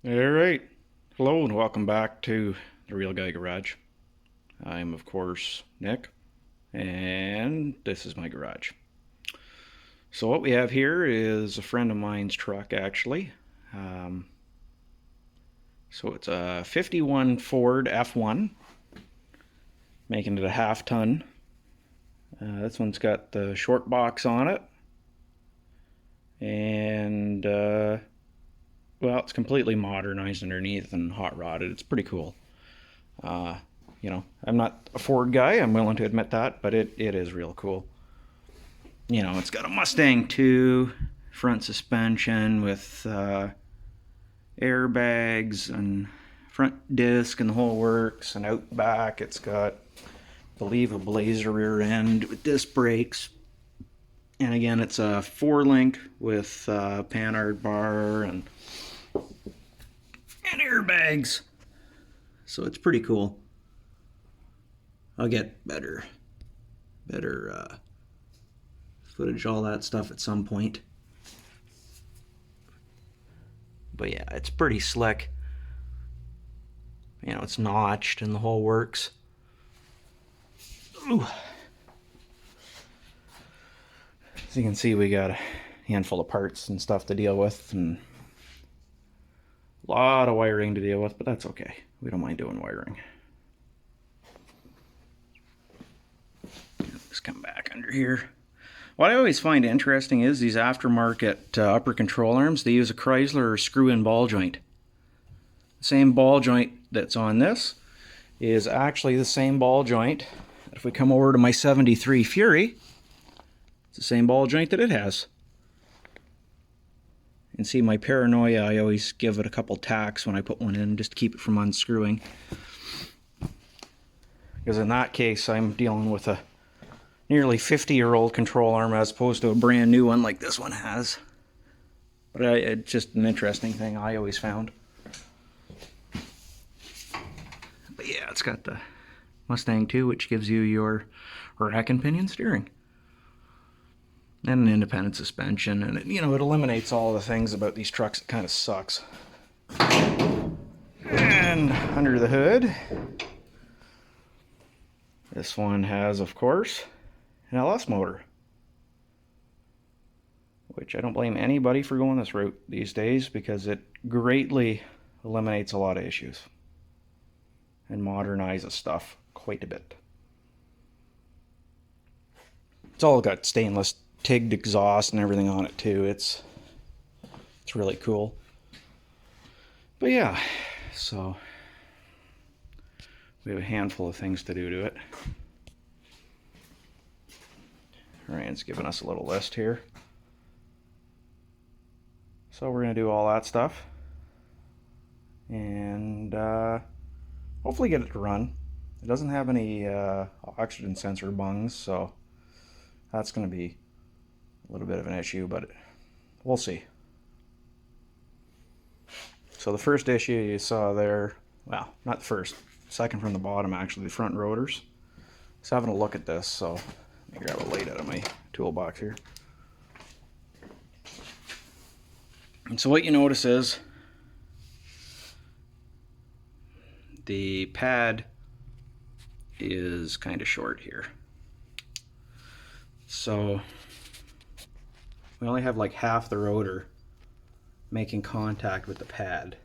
All right. Hello and welcome back to the Real Guy Garage. I'm, of course, Nick, and this is my garage. So, what we have here is a friend of mine's truck, actually. Um, so, it's a 51 Ford F1, making it a half ton. This one's got the short box on it, and well, it's completely modernized underneath and hot rodded. It's pretty cool. Uh, I'm not a Ford guy, I'm willing to admit that, but it is real cool. It's got a Mustang II front suspension with airbags and front disc and the whole works, and out back it's got, I believe, a Blazer rear end with disc brakes. And again, it's a 4-link with Panhard bar and airbags. So it's pretty cool. I'll get better footage, all that stuff at some point. But yeah, it's pretty slick. It's notched and the whole works. Ooh. As you can see, we got a handful of parts and stuff to deal with, and a lot of wiring to deal with, but that's okay. We don't mind doing wiring. Just come back under here. What I always find interesting is these aftermarket upper control arms. They use a Chrysler screw-in ball joint. The same ball joint that's on this is actually the same ball joint. If we come over to my 73 Fury, it's the same ball joint that it has. And see my paranoia, I always give it a couple tacks when I put one in just to keep it from unscrewing. Because in that case, I'm dealing with a nearly 50-year-old control arm as opposed to a brand new one like this one has. But it's just an interesting thing I always found. But yeah, it's got the Mustang II, which gives you your rack and pinion steering. And an independent suspension, and it eliminates all the things about these trucks that kind of sucks. And under the hood, this one has, of course, an LS motor, which I don't blame anybody for going this route these days because it greatly eliminates a lot of issues and modernizes stuff quite a bit. It's all got stainless TIG'd exhaust and everything on it too. It's really cool. But yeah, so we have a handful of things to do to it. Ryan's giving us a little list here. So we're going to do all that stuff and hopefully get it to run. It doesn't have any oxygen sensor bungs, so that's going to be a little bit of an issue, but we'll see. So the first issue you saw there, well, not the first, second from the bottom actually, the front rotors. Just having a look at this, so let me grab a light out of my toolbox here. And so what you notice is the pad is kind of short here. So we only have like half the rotor making contact with the pad.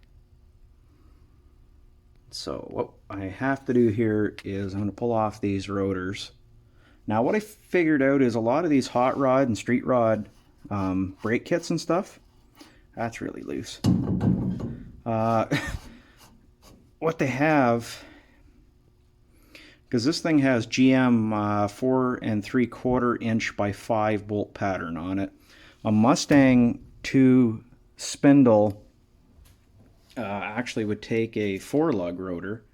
So what I have to do here is I'm going to pull off these rotors. Now what I figured out is a lot of these hot rod and street rod brake kits and stuff, that's really loose. What they have, because this thing has GM 4 3/4 inch by 5 bolt pattern on it. A Mustang II Spindle actually would take a 4-lug rotor,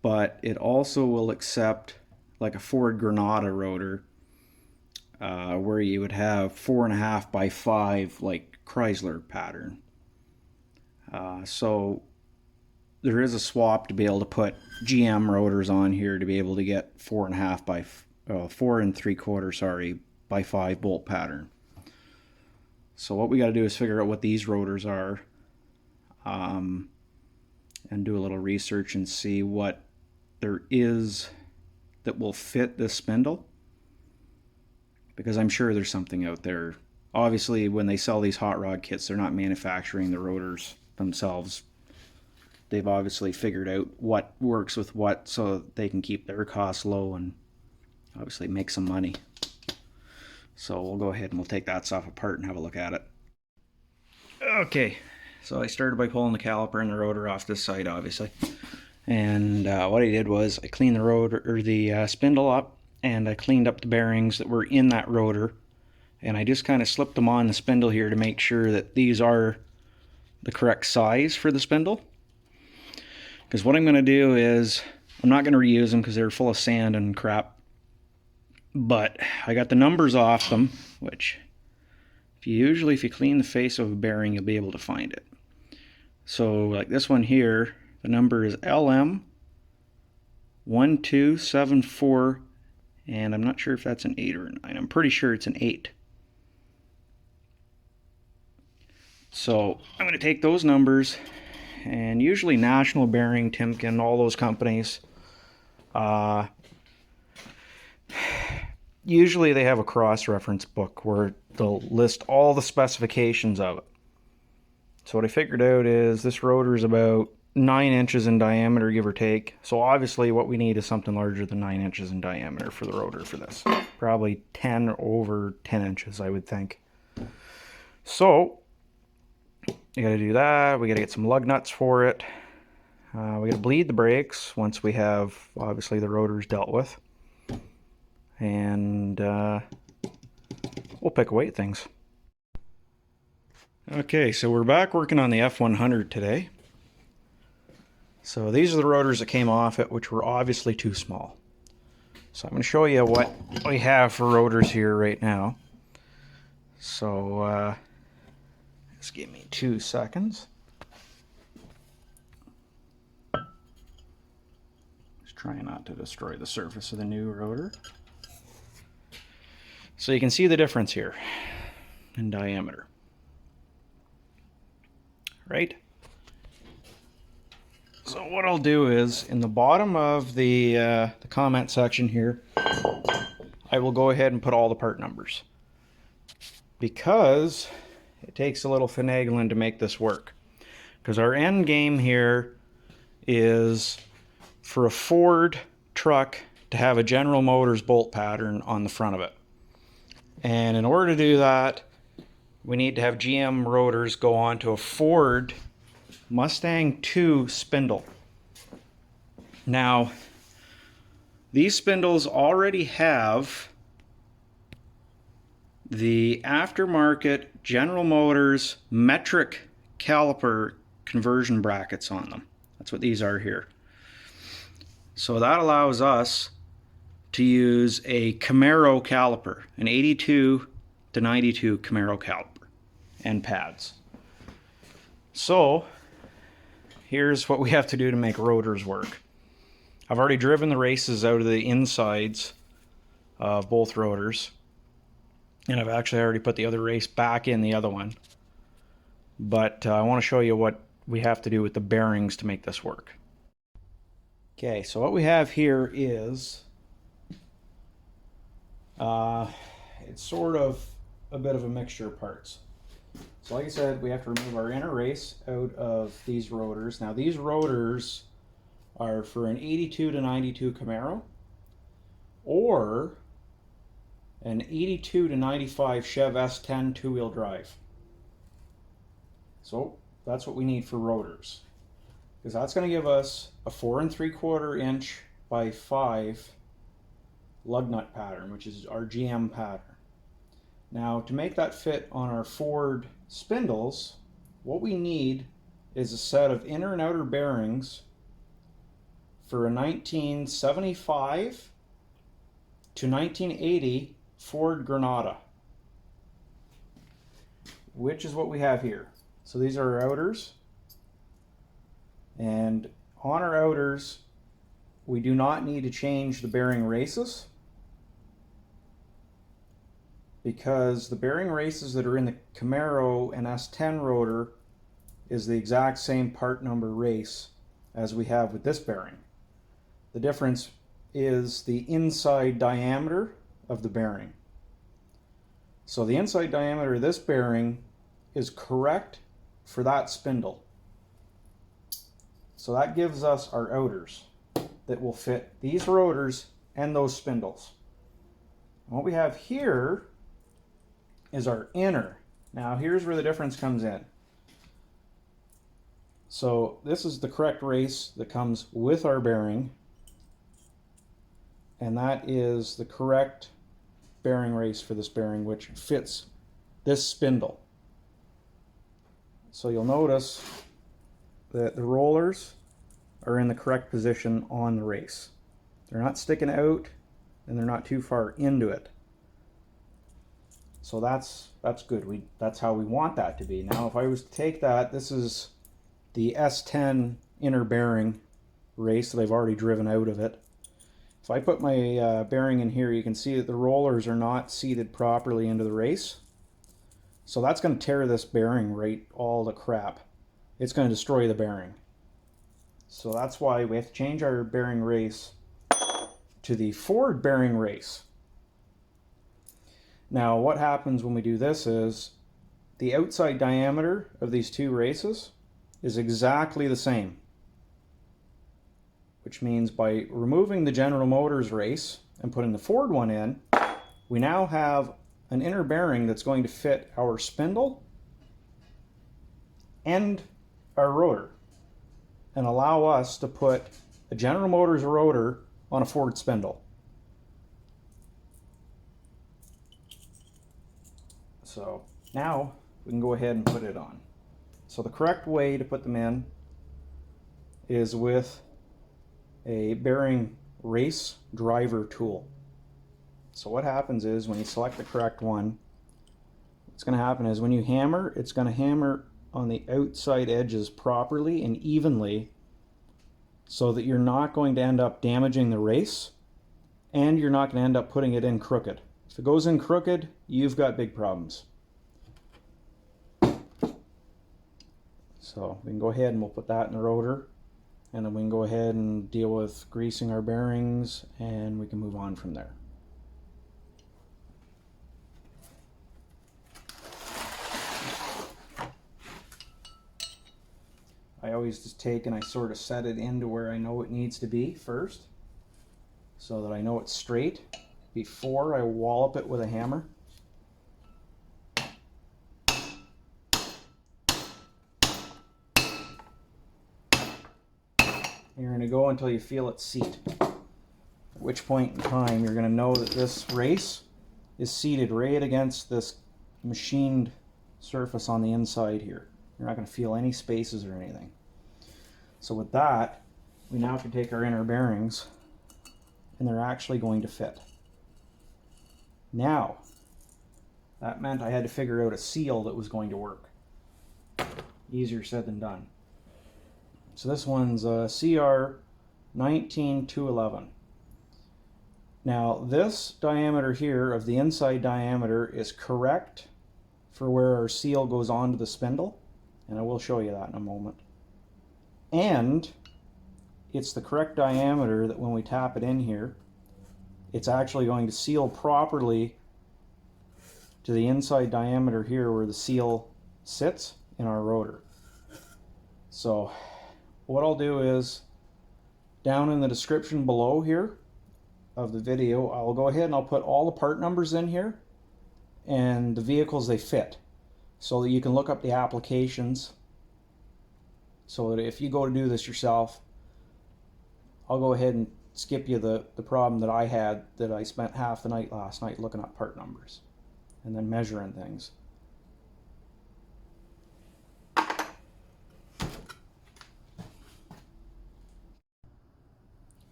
but it also will accept like a Ford Granada rotor, where you would have 4.5 by 5 like Chrysler pattern. So there is a swap to be able to put GM rotors on here to be able to get 4.5 by 4 3/4, sorry, by 5 bolt pattern. So what we got to do is figure out what these rotors are. and do a little research and see what there is that will fit this spindle, because I'm sure there's something out there. Obviously, when they sell these hot rod kits, they're not manufacturing the rotors themselves. They've obviously figured out what works with what so they can keep their costs low and obviously make some money. So we'll go ahead and we'll take that stuff apart and have a look at it. Okay, so I started by pulling the caliper and the rotor off this side, obviously. And what I did was I cleaned the rotor, or the spindle up, and I cleaned up the bearings that were in that rotor. And I just kind of slipped them on the spindle here to make sure that these are the correct size for the spindle. Because what I'm going to do is, I'm not going to reuse them because they're full of sand and crap. But I got the numbers off them, which if you clean the face of a bearing, you'll be able to find it. So like this one here, the number is LM1274, and I'm not sure if that's an 8 or a 9. I'm pretty sure it's an 8. So I'm going to take those numbers, and usually National Bearing, Timken, all those companies, usually they have a cross-reference book where they'll list all the specifications of it. So what I figured out is this rotor is about 9 inches in diameter, give or take. So obviously what we need is something larger than 9 inches in diameter for the rotor for this. Probably 10 over 10 inches, I would think. So you got to do that. We got to get some lug nuts for it. We got to bleed the brakes once we have obviously the rotors dealt with. And we'll pick away at things. Okay, so we're back working on the F100 today. So these are the rotors that came off it, which were obviously too small. So I'm going to show you what we have for rotors here right now. So just give me 2 seconds. Just trying not to destroy the surface of the new rotor. So you can see the difference here in diameter. Right? So what I'll do is, in the bottom of the comment section here, I will go ahead and put all the part numbers. Because it takes a little finagling to make this work. Because our end game here is for a Ford truck to have a General Motors bolt pattern on the front of it. And in order to do that, we need to have GM rotors go onto a Ford Mustang II spindle. Now, these spindles already have the aftermarket General Motors metric caliper conversion brackets on them. That's what these are here. So that allows us to use a Camaro caliper, an 82 to 92 Camaro caliper, and pads. So here's what we have to do to make rotors work. I've already driven the races out of the insides of both rotors, and I've actually already put the other race back in the other one. But I want to show you what we have to do with the bearings to make this work. Okay, so what we have here is it's sort of a bit of a mixture of parts. So like I said, we have to remove our inner race out of these rotors. Now these rotors are for an 82 to 92 Camaro or an 82 to 95 Chev S10 two-wheel drive. So that's what we need for rotors, because that's going to give us a 4 3/4 inch by 5 lug nut pattern, which is our GM pattern. Now to make that fit on our Ford spindles, what we need is a set of inner and outer bearings for a 1975 to 1980 Ford Granada, which is what we have here. So these are our outers, and on our outers we do not need to change the bearing races, because the bearing races that are in the Camaro and S10 rotor is the exact same part number race as we have with this bearing. The difference is the inside diameter of the bearing. So the inside diameter of this bearing is correct for that spindle. So that gives us our outers that will fit these rotors and those spindles. And what we have here is our inner. Now here's where the difference comes in. So this is the correct race that comes with our bearing, and that is the correct bearing race for this bearing, which fits this spindle. So you'll notice that the rollers are in the correct position on the race. They're not sticking out and they're not too far into it. So that's good. That's how we want that to be. Now if I was to take that, this is the S10 inner bearing race that I've already driven out of it. If I put my bearing in here, you can see that the rollers are not seated properly into the race. So that's going to tear this bearing right all to crap. It's going to destroy the bearing. So that's why we have to change our bearing race to the Ford bearing race. Now what happens when we do this is the outside diameter of these two races is exactly the same. Which means by removing the General Motors race and putting the Ford one in, we now have an inner bearing that's going to fit our spindle and our rotor and allow us to put a General Motors rotor on a Ford spindle. So now we can go ahead and put it on. So the correct way to put them in is with a bearing race driver tool. So what happens is when you select the correct one, what's going to happen is when you hammer, it's going to hammer on the outside edges properly and evenly so that you're not going to end up damaging the race and you're not going to end up putting it in crooked. If it goes in crooked, you've got big problems. So we can go ahead and we'll put that in the rotor, and then we can go ahead and deal with greasing our bearings, and we can move on from there. I always just take and I sort of set it into where I know it needs to be first, so that I know it's straight before I wallop it with a hammer. You're going to go until you feel it seat, at which point in time you're going to know that this race is seated right against this machined surface on the inside here. You're not going to feel any spaces or anything. So with that, we now can take our inner bearings and they're actually going to fit. Now, that meant I had to figure out a seal that was going to work. Easier said than done. So this one's CR 19211. Now this diameter here of the inside diameter is correct for where our seal goes onto the spindle, and I will show you that in a moment. And it's the correct diameter that when we tap it in here, it's actually going to seal properly to the inside diameter here where the seal sits in our rotor. So what I'll do is, down in the description below here of the video, I'll go ahead and I'll put all the part numbers in here and the vehicles they fit, so that you can look up the applications, so that if you go to do this yourself, I'll go ahead and skip you the problem that I had, that I spent half the night last night looking up part numbers and then measuring things.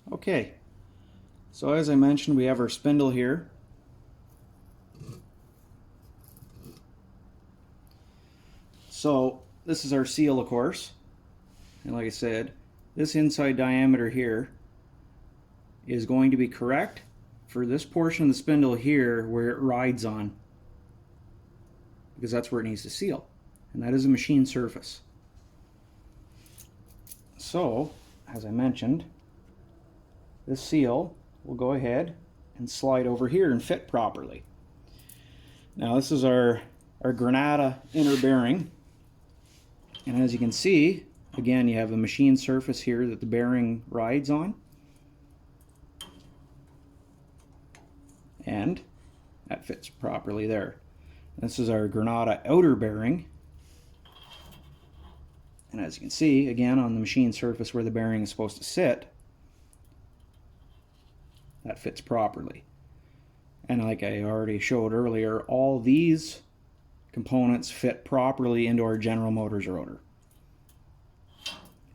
Okay, so as I mentioned, we have our spindle here. So this is our seal, of course, and like I said, this inside diameter here is going to be correct for this portion of the spindle here where it rides on, because that's where it needs to seal, and that is a machine surface. So, as I mentioned, this seal will go ahead and slide over here and fit properly. Now this is our Granada inner bearing, and as you can see, again, you have a machine surface here that the bearing rides on, and that fits properly there. This is our Granada outer bearing, and as you can see, again, on the machine surface where the bearing is supposed to sit, that fits properly. And like I already showed earlier, all these components fit properly into our General Motors rotor.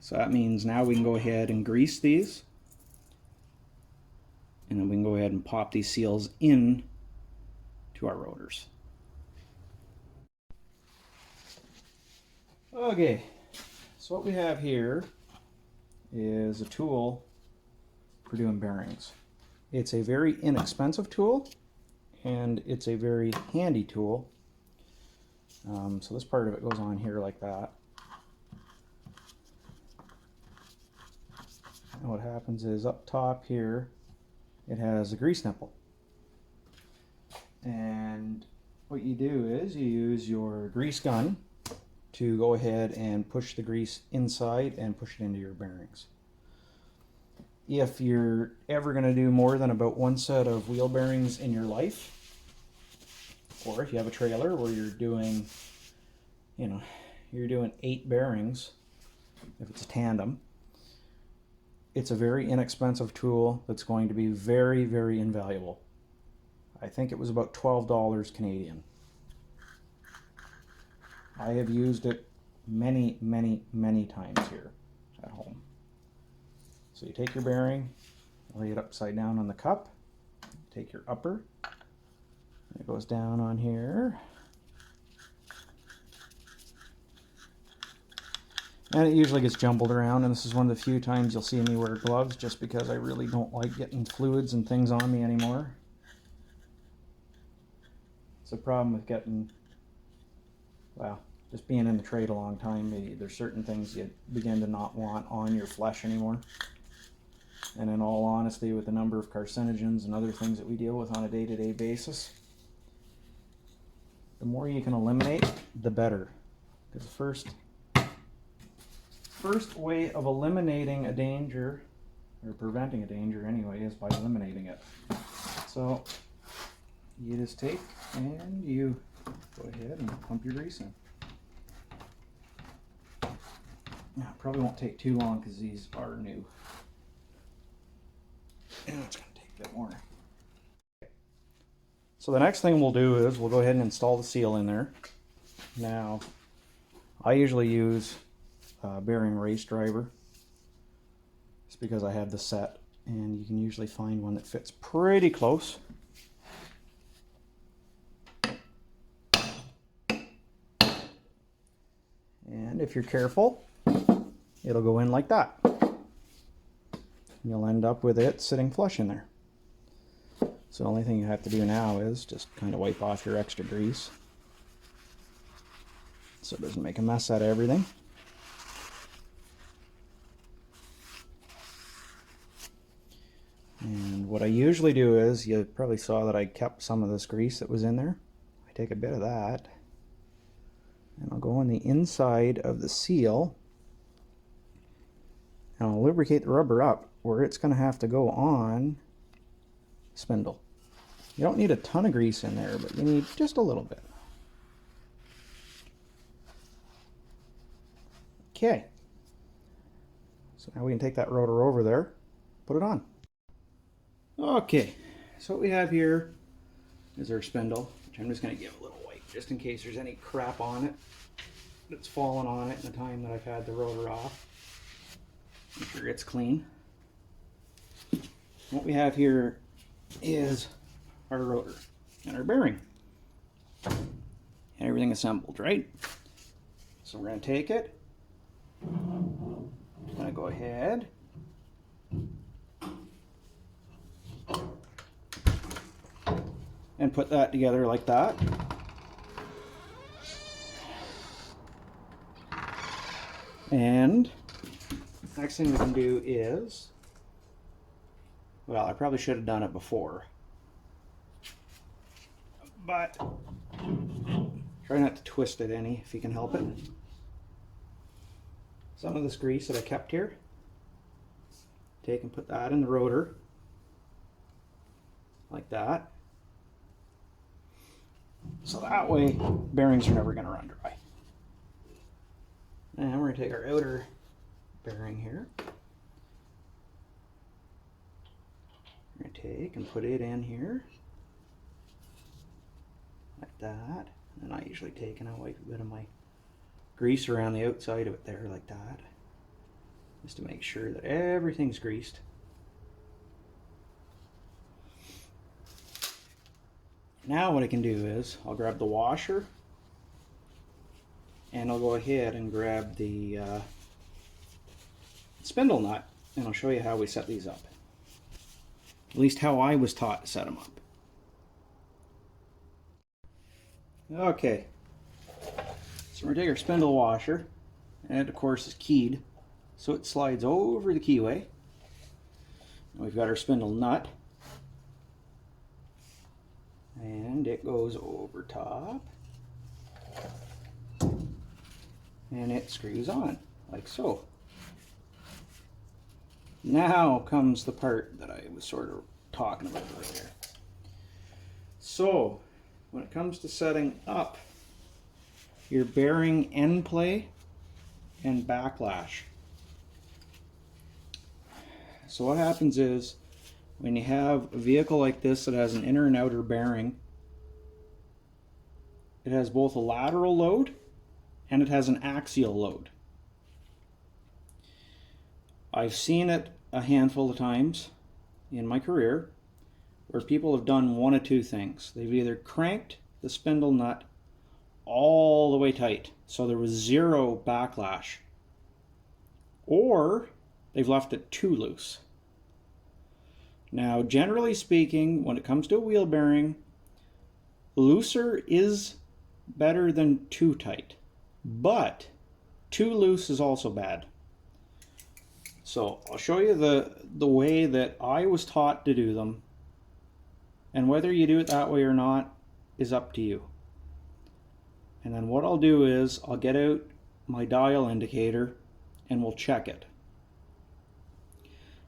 So that means now we can go ahead and grease these, and then we can go ahead and pop these seals in to our rotors. Okay, so what we have here is a tool for doing bearings. It's a very inexpensive tool, and it's a very handy tool. So this part of it goes on here like that. And what happens is up top here, it has a grease nipple. And what you do is you use your grease gun to go ahead and push the grease inside and push it into your bearings. If you're ever going to do more than about one set of wheel bearings in your life, or if you have a trailer where you're doing, you're doing 8 bearings, if it's a tandem, it's a very inexpensive tool that's going to be very, very invaluable. I think it was about $12 Canadian. I have used it many, many, many times here at home. So you take your bearing, lay it upside down on the cup, take your upper, and it goes down on here. And it usually gets jumbled around, and this is one of the few times you'll see me wear gloves, just because I really don't like getting fluids and things on me anymore. It's a problem with getting, well, just being in the trade a long time, there's certain things you begin to not want on your flesh anymore. And in all honesty, with the number of carcinogens and other things that we deal with on a day-to-day basis, the more you can eliminate, the better. Because the first way of eliminating a danger, or preventing a danger anyway, is by eliminating it. So you just take and you go ahead and pump your grease in. Now, it probably won't take too long because these are new. And it's going to take a bit more. So the next thing we'll do is we'll go ahead and install the seal in there. Now, I usually use a bearing race driver. It's because I have the set, and you can usually find one that fits pretty close. And if you're careful, it'll go in like that. You'll end up with it sitting flush in there. So the only thing you have to do now is just kind of wipe off your extra grease so it doesn't make a mess out of everything. And what I usually do is, you probably saw that I kept some of this grease that was in there. I take a bit of that and I'll go on the inside of the seal and I'll lubricate the rubber up where it's going to have to go on the spindle. You don't need a ton of grease in there, but you need just a little bit. Okay. So now we can take that rotor over there, put it on. Okay, so what we have here is our spindle, which I'm just going to give a little wipe just in case there's any crap on it that's fallen on it in the time that I've had the rotor off. Make sure it's clean. What we have here is our rotor and our bearing and everything assembled, right? So we're going to take it, I'm going to go ahead and put that together like that. And next thing we can do is, well, I probably should have done it before, but try not to twist it any if you can help it. Some of this grease that I kept here, take and put that in the rotor, like that. So that way, bearings are never going to run dry. And we're going to take our outer bearing here. We're going to take and put it in here, like that. And I usually take and I wipe a bit of my grease around the outside of it there, like that, just to make sure that everything's greased. Now what I can do is I'll grab the washer and I'll go ahead and grab the spindle nut, and I'll show you how we set these up. At least how I was taught to set them up. Okay, so we're going to take our spindle washer, and it of course is keyed, so it slides over the keyway. And we've got our spindle nut, and it goes over top, and it screws on like so. Now comes the part that I was sort of talking about earlier. So when it comes to setting up your bearing end play and backlash, so what happens is when you have a vehicle like this that has an inner and outer bearing, it has both a lateral load and it has an axial load. I've seen it a handful of times in my career where people have done one of two things. They've either cranked the spindle nut all the way tight, so there was zero backlash, or they've left it too loose. Now, generally speaking, when it comes to a wheel bearing, looser is better than too tight, but too loose is also bad. So I'll show you the way that I was taught to do them, and whether you do it that way or not is up to you. And then what I'll do is I'll get out my dial indicator and we'll check it.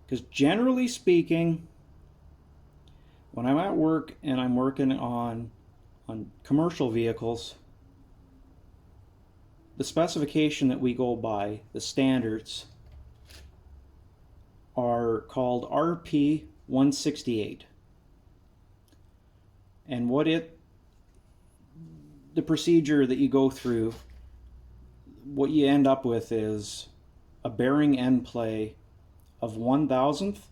Because generally speaking, when I'm at work and I'm working on commercial vehicles, the specification that we go by, the standards, are called RP 168. And the procedure that you go through, what you end up with is a bearing end play of 1/1000th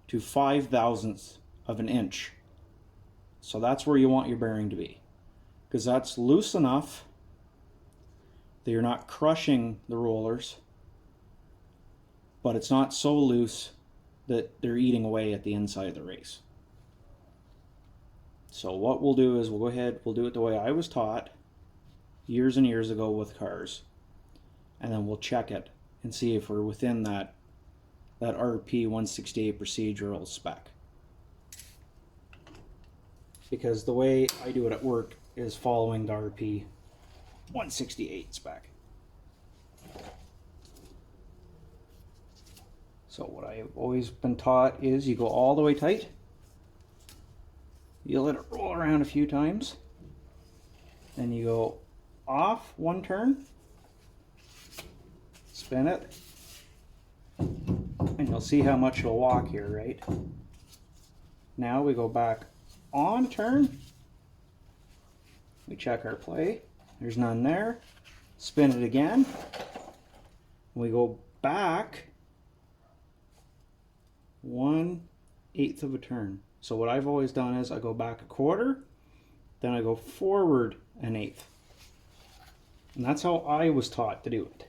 to 5/1000th of an inch. So that's where you want your bearing to be, because that's loose enough that you're not crushing the rollers, but it's not so loose that they're eating away at the inside of the race. So what we'll do is we'll go ahead, we'll do it the way I was taught years and years ago with cars, and then we'll check it and see if we're within that RP 168 procedural spec. Because the way I do it at work is following the RP 168 spec. So what I've always been taught is you go all the way tight, you let it roll around a few times, then you go off one turn, spin it, and you'll see how much it'll walk here, right? Now we go back on turn, we check our play, there's none there, spin it again, we go back 1/8 of a turn. So what I've always done is I go back a quarter, then I go forward 1/8. And that's how I was taught to do it.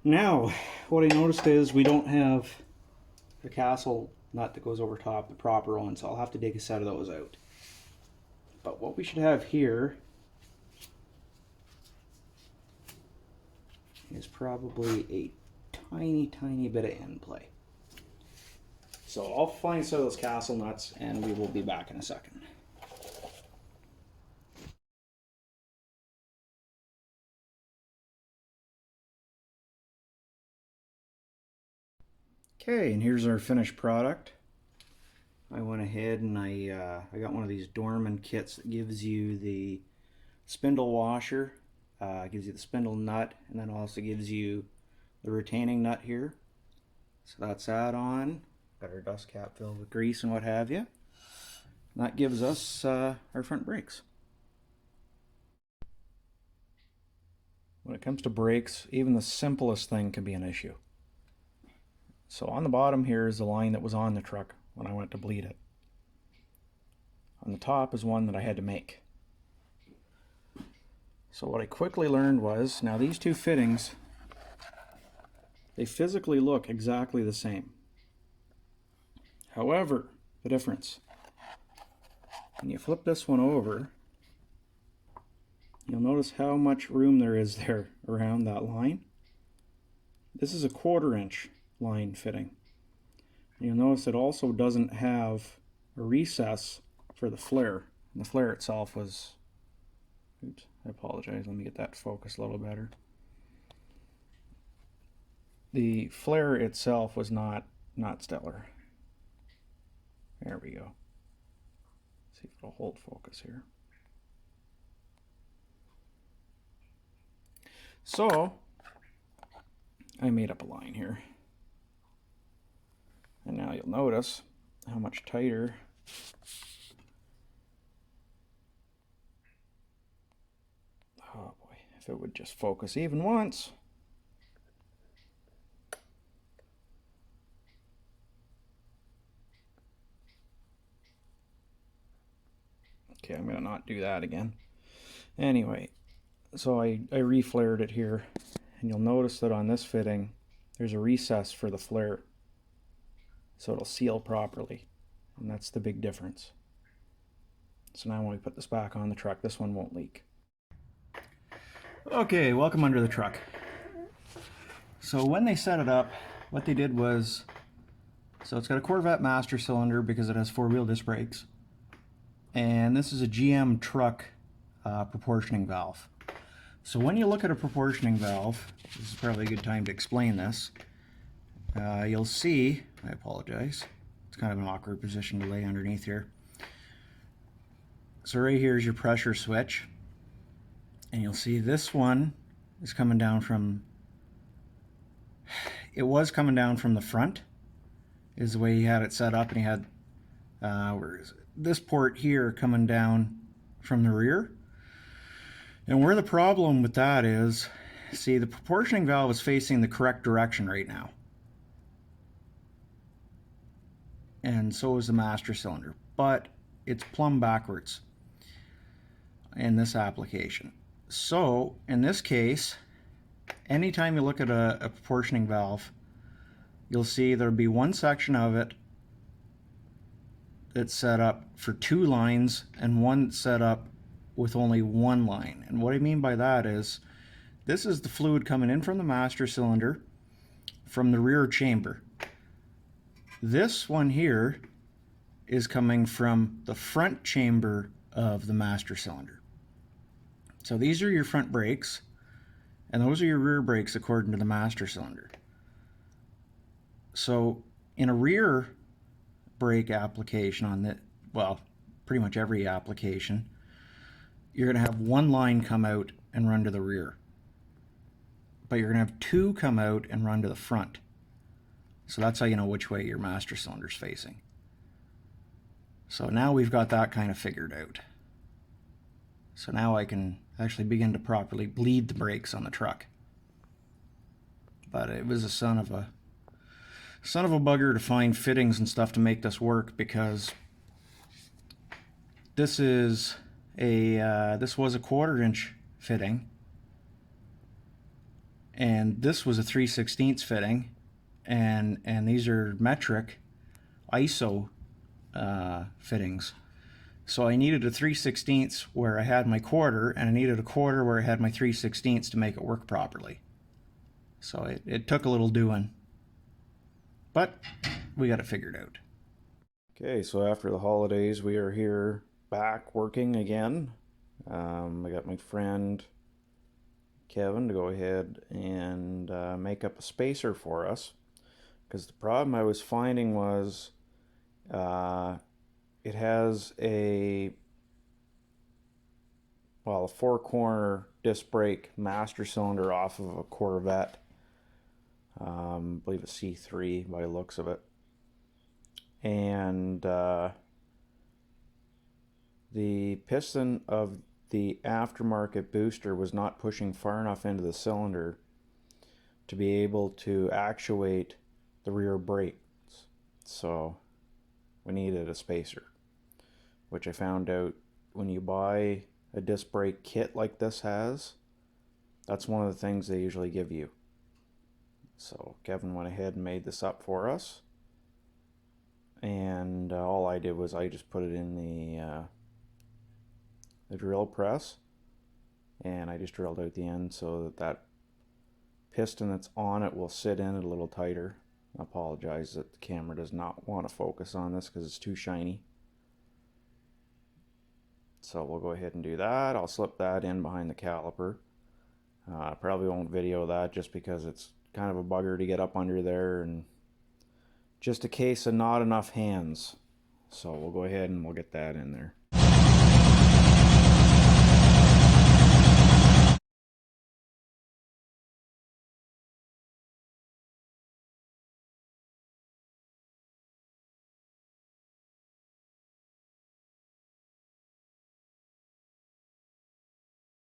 Now, what I noticed is we don't have the castle nut that goes over top, the proper one, so I'll have to dig a set of those out. But what we should have here is probably a tiny bit of end play. So I'll find some of those castle nuts and we will be back in a second. Okay, and here's our finished product. I went ahead and I got one of these Dorman kits that gives you the spindle washer, gives you the spindle nut, and then also gives you the retaining nut here. So that's that on. Got our dust cap filled with grease and what have you. And that gives us our front brakes. When it comes to brakes, even the simplest thing can be an issue. So on the bottom here is the line that was on the truck when I went to bleed it. On the top is one that I had to make. So what I quickly learned was, now these two fittings, they physically look exactly the same. However, the difference, when you flip this one over, you'll notice how much room there is there around that line. This is a 1/4 inch line fitting. You'll notice it also doesn't have a recess for the flare. And the flare itself was, oops, I apologize, let me get that focused a little better. The flare itself was not stellar. There we go. See if it'll hold focus here. So I made up a line here. And now you'll notice how much tighter oh boy, if it would just focus even once. Okay, I'm gonna not do that again. Anyway, so I reflared it here, and you'll notice that on this fitting there's a recess for the flare, so it'll seal properly, and that's the big difference. So now when we put this back on the truck, this one won't leak. Okay, welcome under the truck. So when they set it up, what they did was, so it's got a Corvette master cylinder because it has 4-wheel disc brakes, and this is a GM truck proportioning valve. So when you look at a proportioning valve, this is probably a good time to explain this. You'll see, I apologize, it's kind of an awkward position to lay underneath here. So right here is your pressure switch, and you'll see this one is coming down from, it was coming down from the front, is the way he had it set up, and he had where is it? This port here coming down from the rear. And where the problem with that is, see, the proportioning valve is facing the correct direction right now. And so is the master cylinder, but it's plumb backwards in this application. So in this case, anytime you look at a proportioning valve, you'll see there'll be one section of it that's set up for 2 lines and one that's set up with only 1 line. And what I mean by that is, this is the fluid coming in from the master cylinder from the rear chamber. This one here is coming from the front chamber of the master cylinder. So these are your front brakes, and those are your rear brakes according to the master cylinder. So in a rear brake application on the, well, pretty much every application, you're going to have 1 line come out and run to the rear, but you're going to have 2 come out and run to the front. So that's how you know which way your master cylinder's facing. So now we've got that kind of figured out. So now I can actually begin to properly bleed the brakes on the truck. But it was a son of a bugger to find fittings and stuff to make this work, because this is this was a 1/4 inch fitting, and this was a 3/16 fitting, and these are metric ISO fittings. So I needed a 3/16 where I had my 1/4, and I needed a 1/4 where I had my 3/16 to make it work properly. So it took a little doing, but we got it figured out. Okay, so after the holidays, we are here back working again. I got my friend Kevin to go ahead and make up a spacer for us, because the problem I was finding was uh, it has a four-corner disc brake master cylinder off of a Corvette. I believe it's C3 by the looks of it. And the piston of the aftermarket booster was not pushing far enough into the cylinder to be able to actuate the rear brakes. So we needed a spacer, which I found out when you buy a disc brake kit like this has, that's one of the things they usually give you. So Kevin went ahead and made this up for us, and all I did was I just put it in the drill press, and I just drilled out the end so that that piston that's on it will sit in it a little tighter. I apologize that the camera does not want to focus on this because it's too shiny. So we'll go ahead and do that. I'll slip that in behind the caliper. I probably won't video that just because it's kind of a bugger to get up under there, and just a case of not enough hands. So we'll go ahead and we'll get that in there.